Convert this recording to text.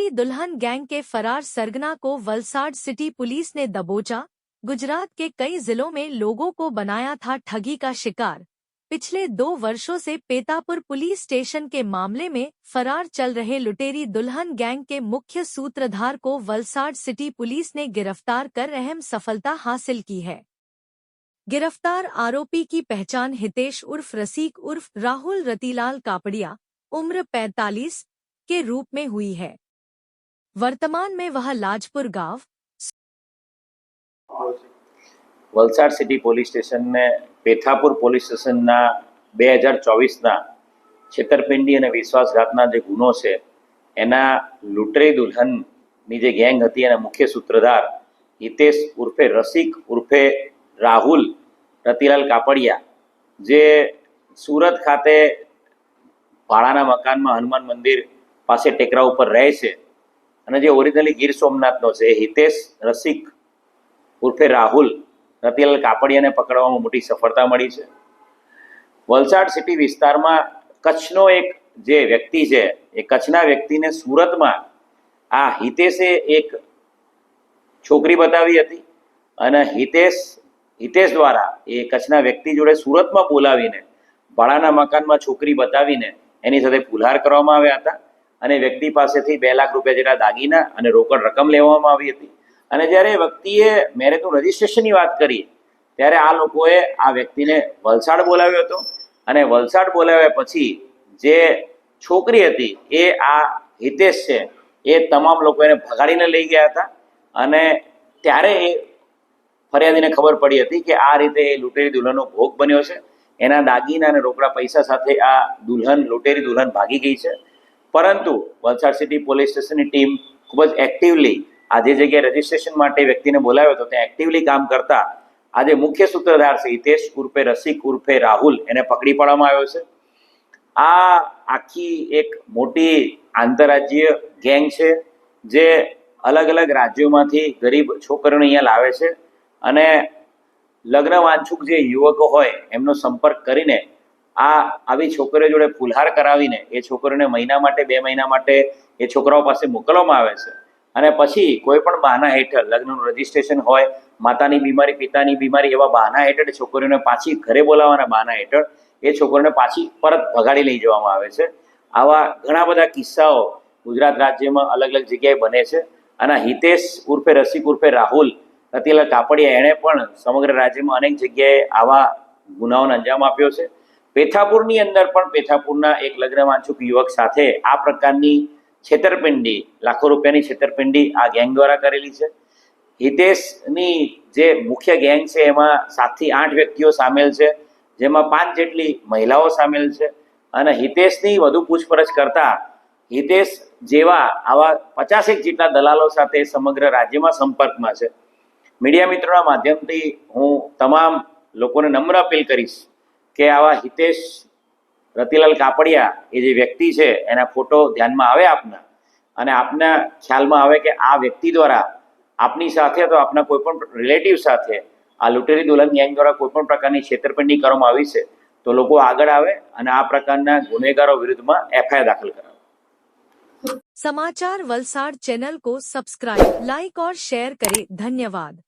लुटेरी दुल्हन गैंग के फरार सरगना को वलसाड सिटी पुलिस ने दबोचा। गुजरात के कई जिलों में लोगों को बनाया था ठगी का शिकार। पिछले 2 वर्षों से पेतापुर पुलिस स्टेशन के मामले में फरार चल रहे लुटेरी दुल्हन गैंग के मुख्य सूत्रधार को वलसाड सिटी पुलिस ने गिरफ्तार कर अहम सफलता हासिल की है। गिरफ्तार आरोपी की पहचान हितेश उर्फ रसीक उर्फ राहुल रतीलाल कापड़िया उम्र 45 के रूप में हुई है। वर्तमान में वह लाजपुर गांव वलसाड सिटी पोलीस स्टेशन ने पेथापुर पोलीस स्टेशन 2024 छेतरपिंडी और विश्वासघातना जो गुनो है एना लूटरी दुल्हननी जे गैंग हती एना मुख्य सूत्रधार हितेश उर्फे रसिक उर्फे राहुल रतीलाल कापड़िया जे सूरत खाते भाड़ाना मकान में हनुमान मंदिर पासे टेकरा पर रहे छे अने जे ओरिजिनली गीर सोमनाथनो छे हितेश रसिक उर्फे राहुल रतीलाल कापड़िया ने पकड़वामां मोटी सफलता मळी छे। वलसाड सिटी विस्तार में कच्छनो एक जे व्यक्ति है ए कच्छना व्यक्ति ने सूरत में आ हितेशे एक छोकरी बतावी हती अने हितेश द्वारा ए कच्छना व्यक्ति जोड़े सूरत में बोलावीने भाड़ाना मकान में छोकरी बतावीने एनी साथे फुलहार करवामां आव्या हता अने व्यक्ति पासेथी 2 लाख रूपिया जेटला दागीना अने रोकड़ रकम लेवामां आवी हती अने ज्यारे व्यक्तिए मेरेजनुं रजिस्ट्रेशननी वात करी त्यारे आ लोकोए आ व्यक्तिने वलसाड बोलाव्यो हतो अने वलसाड बोलाव्या पछी जे छोकरी हती ए आ हितेश छे ए तमाम लोको एने भगाड़ीने लई गया हता अने त्यारे फरियादीने खबर पड़ी हती कि आ रीते लूटेरी दुल्हननो भोग बन्यो छे। एना दागीना अने रोकड़ा पैसा साथे आ लूटेरी दुल्हन भागी गई है। परंतु वलसाड सिटी पोलीस स्टेशननी टीम खूब ज एक्टिवली आज जगह रजिस्ट्रेशन माटे व्यक्तिने बोलाव्यो हतो त्यां एक्टिवली काम करता आज मुख्य सूत्रधार छे हितेश उर्फे रसिक उर्फे राहुल एने पकड़ी पाडवामां आव्यो छे। आ आखी एक मोटी आंतरराज्य गैंग छे जे अलग अलग राज्योमांथी गरीब छोकरीओने अहींया लावे छे अने लग्न वांछुक जे युवको होय एमनो संपर्क करीने आवी छोकरीओ जोड़े फुलहार करावीने ए छोकरीओने महीना माटे 2 महीना माटे ए छोकराओ पासे मोकलवामां आवे छे अने पछी कोईपण बहाना हेठळ लग्ननुं रजिस्ट्रेशन होय मातानी बीमारी पितानी बीमारी एवा बहाना हेठळ छोकरीओने पाછી घरे बोलाववाना बहाना हेठळ ए छोकरीओने पाછી परत भगाड़ी लई जवामां आवे छे। आवा घणा बधा किस्साओ गुजरात राज्यमां अलग अलग जग्याए बने छे अने हितेश उर्फे रसिक उर्फे राहुल रतीलाल कापड़िया एणे पण समग्र राज्य में अनेक जग्याए आवा गुनाओने अंजाम आप्यो छे। पेथापुरनी अंदर पण पेथापुरना एक लग्न वांछुक युवक साथे आ प्रकारनी छेतरपिंडी लाखों रुपयानी छेतरपिंडी आ गैंग द्वारा करेली छे। हितेशनी जे मुख्य गैंग छे एमां 7 થી 8 व्यक्तिओ सामेल छे जेमां 5 जेटली महिलाओ सामेल छे अने हितेशनी वधु पूछपरछ करता हितेश जेवा आवा 50 एक जेटला दलालो साथे समग्र राज्यमां संपर्कमां छे। मीडिया मित्रों माध्यमथी हूँ तमाम लोकोने नम्र अपील करीश के आवा हितेश रतीलाल कापड़िया ए जे व्यक्ति है एना फोटो ध्यान में आवे आपना अने आपना ख्याल में आवे कि आ व्यक्ति द्वारा आपनी साथे तो आपना कोईपण रिलेटिव साथे आ लूटेरी दुल्हन गैंग द्वारा कोईपण प्रकारनी छेतरपिंडी करवामां आवी छे तो लोको आगळ आवे अने आ प्रकारना गुनेगारो विरुद्धमां एफआईआर दाखल करावे। समाचार वलसाड चैनल को सब्सक्राइब, लाइक और शेयर करें। धन्यवाद।